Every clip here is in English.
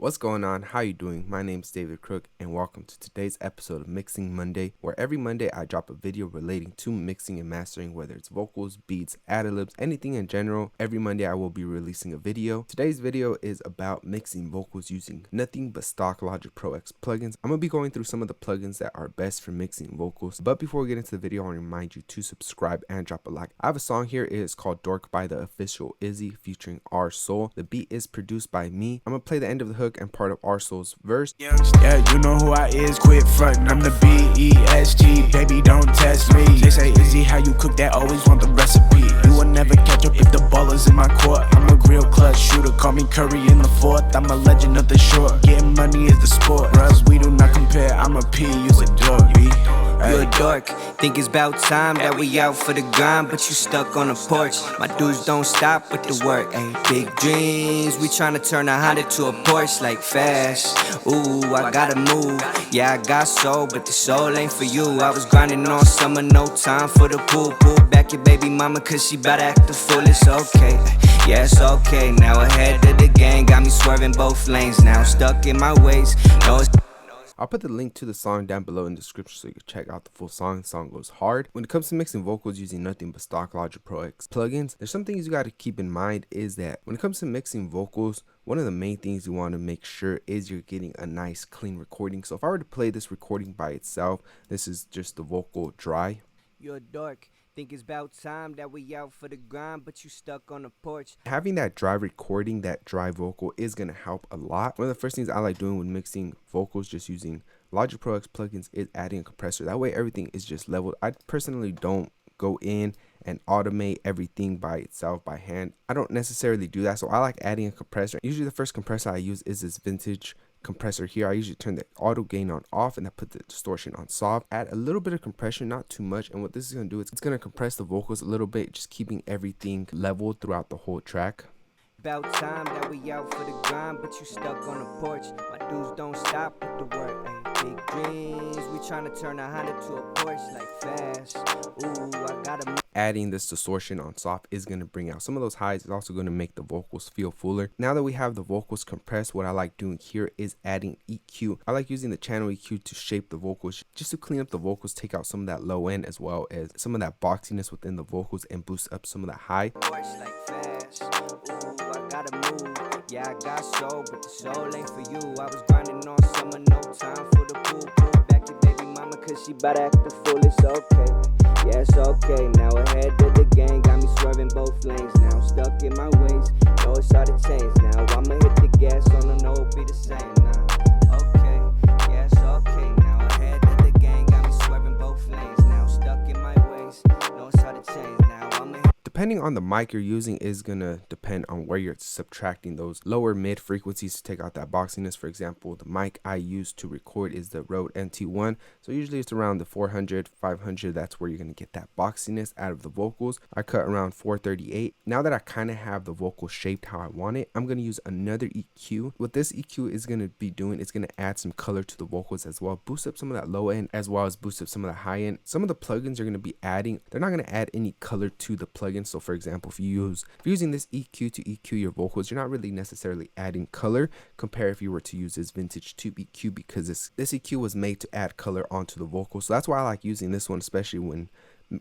What's going on? How you doing? My name's David the Crook and welcome to today's episode of Mixing Monday, where every Monday I drop a video relating to mixing and mastering, whether it's vocals, beats, ad-libs, anything in general. Every Monday I will be releasing a video. Today's video is about mixing vocals using nothing but stock Logic Pro X plugins. I'm going to be going through some of the plugins that are best for mixing vocals, but before we get into the video, I want to remind you to subscribe and drop a like. I have a song here. It is called Dork by the official Izzy featuring R Soul. The beat is produced by me. I'm going to play the end of the hook and part of R Soul's verse. Yeah, you know who I is, quit frontin', I'm the B-E-S-T, baby don't test me. They say, Izzy, how you cook that, always want the recipe. You will never catch up if the ball is in my court. I'm a real clutch shooter, call me Curry in the fourth. I'm a legend of the short, getting money is the sport. Bruh, we do not compare, I'm a P, you's a dork, B. You a dork, think it's about time that we out for the grind, but you stuck on the porch. My dudes don't stop with the work, ayy. Big dreams, we tryna turn a Honda to a Porsche like fast. Ooh, I gotta move, yeah I got soul, but the soul ain't for you. I was grinding all summer, no time for the pool. Pull back your baby mama cause she bout to act the fool, it's okay. Yeah, it's okay, now ahead of the game, got me swerving both lanes, now stuck in my ways, no it's I'll put the link to the song down below in the description so you can check out the full song. The song goes hard. When it comes to mixing vocals using nothing but stock Logic Pro X plugins, there's some things you got to keep in mind is that when it comes to mixing vocals, one of the main things you want to make sure is you're getting a nice clean recording. So if I were to play this recording by itself, this is just the vocal dry. You're a dork. Think it's about time that we out for the grind, but you stuck on the porch. Having that dry recording, that dry vocal is going to help a lot. One of the first things I like doing when mixing vocals just using Logic Pro X plugins is adding a compressor. That way everything is just leveled. I personally don't go in and automate everything by itself by hand. I don't necessarily do that, so I like adding a compressor. Usually the first compressor I use is this vintage compressor here. I usually turn the auto gain on off and I put the distortion on soft. Add a little bit of compression, not too much, and what this is going to do is it's going to compress the vocals a little bit, just keeping everything leveled throughout the whole track. About time that we out for the grind, but you stuck on the porch. My dudes don't stop with the work, ayy. Big dreams, we tryna turn a Honda to a Porsche like fast. Ooh, I gotta move. Adding this distortion on soft is going to bring out some of those highs. It's also going to make the vocals feel fuller. Now that we have the vocals compressed, what I like doing here is adding EQ. I like using the channel EQ to shape the vocals, just to clean up the vocals, take out some of that low end as well as some of that boxiness within the vocals and boost up some of the high. Porsche like fast. Ooh, I gotta move. Yeah, I got soul, but the soul ain't for you. I was grinding all summer, no time for the pool. Pull back your baby mama cause she bout to act the fool, it's okay. Yeah, it's okay, now ahead of the game, got me swerving both lanes, now stuck in my ways, know it's hard to change now, I'ma hit the gas on the no, be the same now, okay, yeah, it's okay, now ahead of the game, got me swerving both lanes, now stuck in my ways, know it's hard to change now, I'ma hit. Depending on the mic you're using is going to depend on where you're subtracting those lower mid frequencies to take out that boxiness. For example, the mic I use to record is the Rode NT1. So usually it's around the 400, 500. That's where you're going to get that boxiness out of the vocals. I cut around 438. Now that I kind of have the vocal shaped how I want it, I'm going to use another EQ. What this EQ is going to be doing, it's going to add some color to the vocals as well. Boost up some of that low end as well as boost up some of the high end. Some of the plugins you're going to be adding, they're not going to add any color to the plugin. So for example, if you're using this EQ to EQ your vocals, you're not really necessarily adding color compared if you were to use this vintage tube EQ, because this EQ was made to add color onto the vocals. So that's why I like using this one, especially when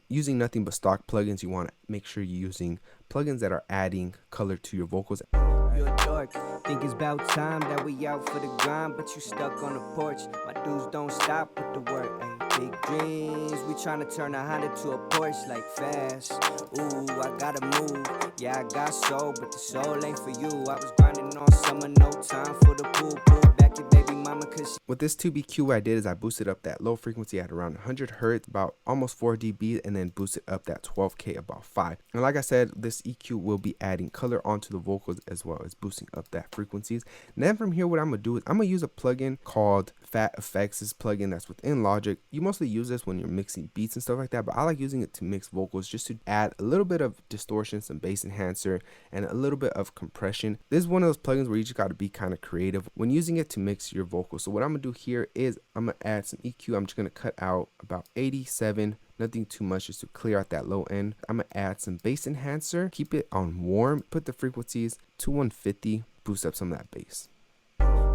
using nothing but stock plugins. You want to make sure you're using plugins that are adding color to your vocals. You're a dork, think it's about time that we out for the grind, but you stuck on the porch. My dudes don't stop with the work, ayy. Big dreams, we tryna turn a Honda to a Porsche like fast. Ooh, I gotta move, yeah I got soul, but the soul ain't for you. I was grinding all summer, no time for the pool. Pull back your baby mama cause with this tube EQ, what I did is I boosted up that low frequency at around 100 hertz, about almost 4 dB, and then boosted up that 12K about 5. And like I said, this EQ will be adding color onto the vocals as well as boosting up that frequencies. And then from here, what I'm gonna do is I'm gonna use a plugin called Fat Effects. This plugin that's within Logic. You mostly use this when you're mixing beats and stuff like that, but I like using it to mix vocals, just to add a little bit of distortion, some bass enhancer, and a little bit of compression. This is one of those plugins where you just got to be kind of creative when using it to mix your vocals. So what I'm gonna do here is I'm gonna add some EQ. I'm just gonna cut out about 87, nothing too much, just to clear out that low end. I'm gonna add some bass enhancer, keep it on warm, put the frequencies to 150, boost up some of that bass.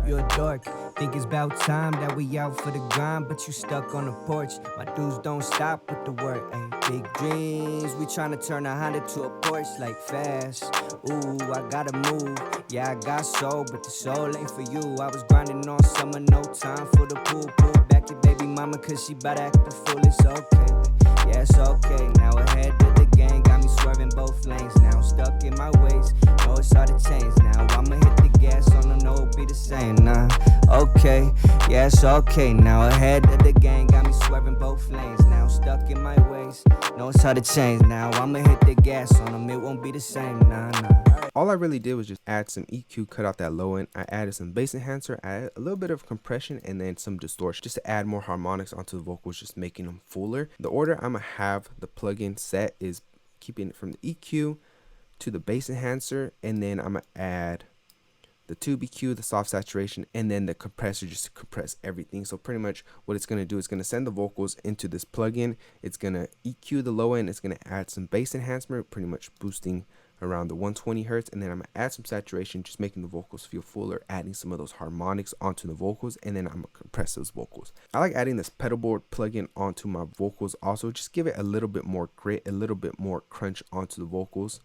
You're a dork, think it's about time that we out for the grind, but you stuck on the porch. My dudes don't stop with the work, ayy. Big dreams, we tryna turn a Honda to a Porsche like fast. Ooh, I gotta move, yeah I got soul, but the soul ain't for you. I was grinding all summer, no time for the pool. Pull back your baby mama cause she bout to act the fool, it's okay. Yeah, it's okay, now ahead of the game, got me swerving both lanes. Now I'm stuck in my ways, know it's hard to change. Now I'ma hit the gas on the no, it'll be the same, nah. Okay, yeah, it's okay, now ahead of the game, got me swerving both lanes. Now I'm stuck in my ways, know it's hard to change. Now I'ma hit the gas on them, it won't be the same, nah. All I really did was just add some EQ, cut out that low end. I added some bass enhancer, added a little bit of compression, and then some distortion just to add more harmonics onto the vocals, just making them fuller. The order I'm gonna have the plugin set is keeping it from the EQ to the bass enhancer, and then I'm gonna add the tube EQ, the soft saturation, and then the compressor just to compress everything. So pretty much what it's going to do is going to send the vocals into this plugin. It's going to EQ the low end. It's going to add some bass enhancement, pretty much boosting around the 120 hertz, and then I'm going to add some saturation, just making the vocals feel fuller, adding some of those harmonics onto the vocals, and then I'm going to compress those vocals. I like adding this pedal board plugin onto my vocals also, just give it a little bit more grit, a little bit more crunch onto the vocals.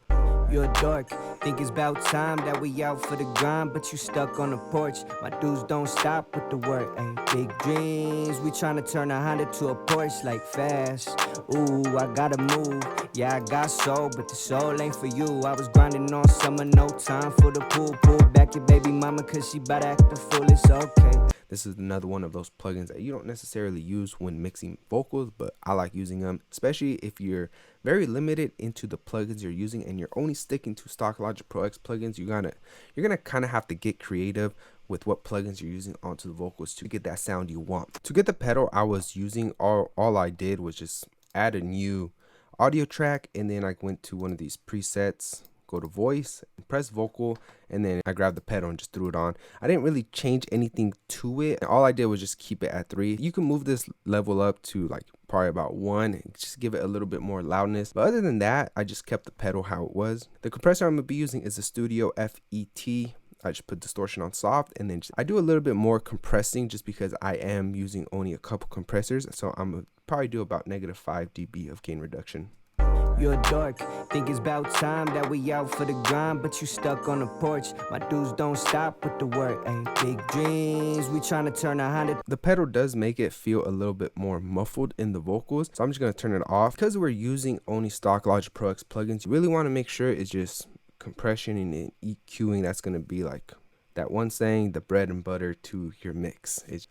You're a dork, think it's about time that we out for the grind, but you stuck on the porch. My dudes don't stop with the work, ayy. Big dreams, we tryna turn a Honda to a Porsche like fast. Ooh, I gotta move, yeah I got soul, but the soul ain't for you. I was grinding all summer, no time for the pool. Pull back your baby mama cause she bout to act the fool, it's okay. This is another one of those plugins that you don't necessarily use when mixing vocals, but I like using them, especially if you're very limited into the plugins you're using and you're only sticking to stock Logic Pro X plugins. You're gonna kind of have to get creative with what plugins you're using onto the vocals to get that sound you want. To get the pedal I was using, all I did was just add a new audio track, and then I went to one of these presets, go to voice, press vocal, and then I grabbed the pedal and just threw it on. I didn't really change anything to it. All I did was just keep it at 3. You can move this level up to like probably about 1, and just give it a little bit more loudness. But other than that, I just kept the pedal how it was. The compressor I'm gonna be using is the Studio FET. I just put distortion on soft, and then I do a little bit more compressing just because I am using only a couple compressors. So I'm gonna probably do about -5 dB of gain reduction. You're a dork, think it's about time that we out for the grind, but you stuck on the porch. My dudes don't stop with the work, ayy. Big dreams, we tryna turn a Honda. The pedal does make it feel a little bit more muffled in the vocals, so I'm just gonna turn it off. Because we're using only stock Logic Pro X plugins, you really want to make sure it's just compression and then EQing. That's gonna be like that one saying, the bread and butter to your mix. It's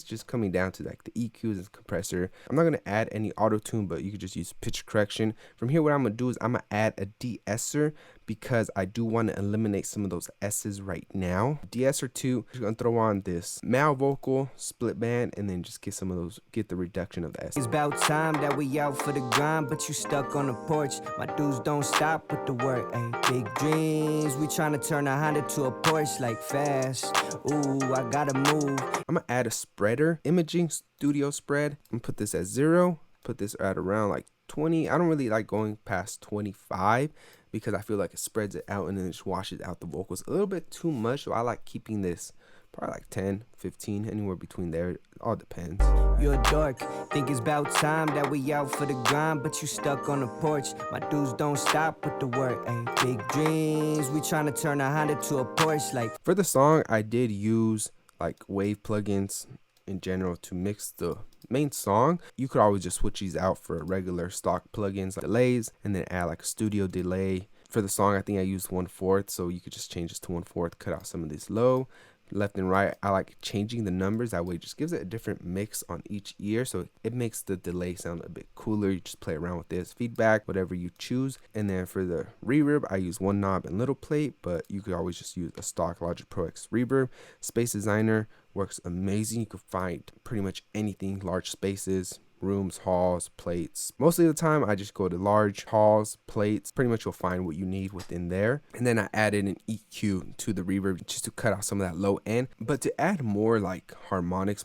just coming down to like the EQs and compressor. I'm not gonna add any auto tune, but you could just use pitch correction. From here, what I'm gonna do is I'm gonna add a de-esser because I do want to eliminate some of those S's right now. De-esser 2, I'm gonna throw on this male vocal split band, and then just get the reduction of the S. It's about time that we out for the grind, but you stuck on the porch. My dudes don't stop with the work, ayy. Big dreams, we tryna turn a Honda to a Porsche like fast. Ooh, I gotta move. I'm gonna add a spreader, imaging studio spread. I'm gonna put this at 0, put this at around like 20. I don't really like going past 25 because I feel like it spreads it out and then it just washes out the vocals a little bit too much. So I like keeping this probably like 10, 15, anywhere between there. It all depends. You're a dork, think it's about time that we out for the grind, but you stuck on the porch. My dudes don't stop with the work, ayy. Big dreams, we tryna turn a Honda to a Porsche like. For the song, I did use like wave plugins in general to mix the main song. You could always just switch these out for regular stock plugins like delays, and then add like a studio delay. For the song, I think I used 1/4, so you could just change this to 1/4, cut out some of this low, left and right. I like changing the numbers, that way it just gives it a different mix on each ear, so it makes the delay sound a bit cooler. You just play around with this feedback, whatever you choose. And then for the reverb, I use one knob and little plate, but you could always just use a stock Logic Pro X reverb. Space Designer works amazing. You could find pretty much anything, large spaces, rooms, halls, plates. Most of the time I just go to large halls, plates. Pretty much you'll find what you need within there. And then I added an EQ to the reverb just to cut out some of that low end, but to add more like harmonics,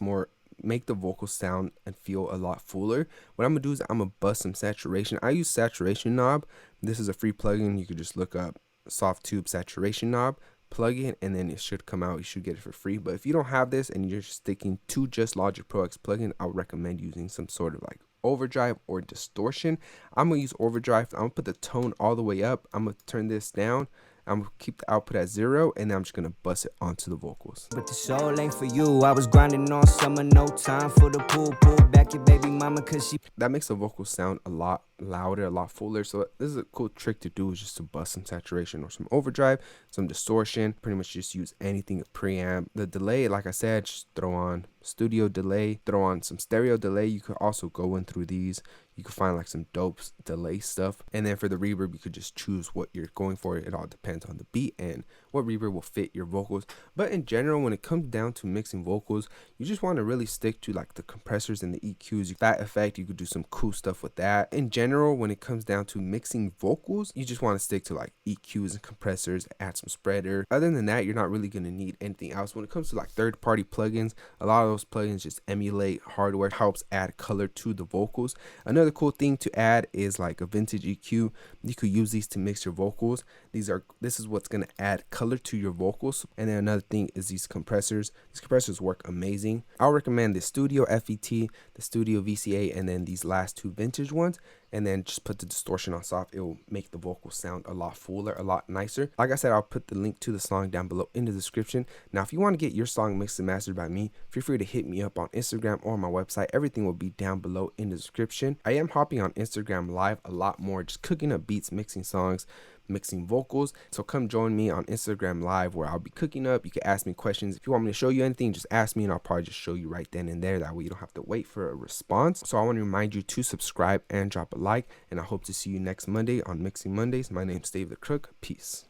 make the vocal sound and feel a lot fuller. What I'm gonna do is I'm gonna bust some saturation. I use saturation knob. This is a free plugin. You could just look up soft tube saturation knob, plugin, and then it should come out. You should get it for free. But if you don't have this and you're sticking to just Logic Pro X plugin, I would recommend using some sort of like overdrive or distortion. I'm gonna use overdrive. I'm gonna put the tone all the way up. I'm gonna turn this down. I'm gonna keep the output at 0, and then I'm just gonna bust it onto the vocals. But the soul ain't for you. I was grinding on summer, no time for the pool. Pull back your baby mama, cause she. That makes the vocals sound a lot louder, a lot fuller. So this is a cool trick to do, is just to bust some saturation or some overdrive, some distortion. Pretty much just use anything, a preamp. The delay, like I said, just throw on studio delay, throw on some stereo delay. You could also go in through these. You could find like some dope delay stuff. And then for the reverb, you could just choose what you're going for. It all depends on the beat and what reverb will fit your vocals. But in general, when it comes down to mixing vocals, you just want to really stick to like the compressors and the EQs. That effect, you could do some cool stuff with that. In general, when it comes down to mixing vocals, you just want to stick to like EQs and compressors, add some spreader. Other than that, you're not really going to need anything else. When it comes to like third-party plugins, a lot of those plugins just emulate hardware, helps add color to the vocals. Another cool thing to add is like a vintage EQ. You could use these to mix your vocals. This is what's going to add color to your vocals. And then another thing is these compressors. These compressors work amazing. I'll recommend the Studio FET, the Studio VCA, and then these last two vintage ones. And then just put the distortion on soft. It will make the vocals sound a lot fuller, a lot nicer. Like I said, I'll put the link to the song down below in the description. Now, if you want to get your song mixed and mastered by me, feel free to hit me up on Instagram or my website. Everything will be down below in the description. I am hopping on Instagram live a lot more, just cooking up beats, mixing songs, mixing vocals. So come join me on Instagram live, where I'll be cooking up. You can ask me questions. If you want me to show you anything, just ask me and I'll probably just show you right then and there. That way you don't have to wait for a response. So I want to remind you to subscribe and drop a like, and I hope to see you next Monday on Mixing Mondays. My name's David the Crook. Peace.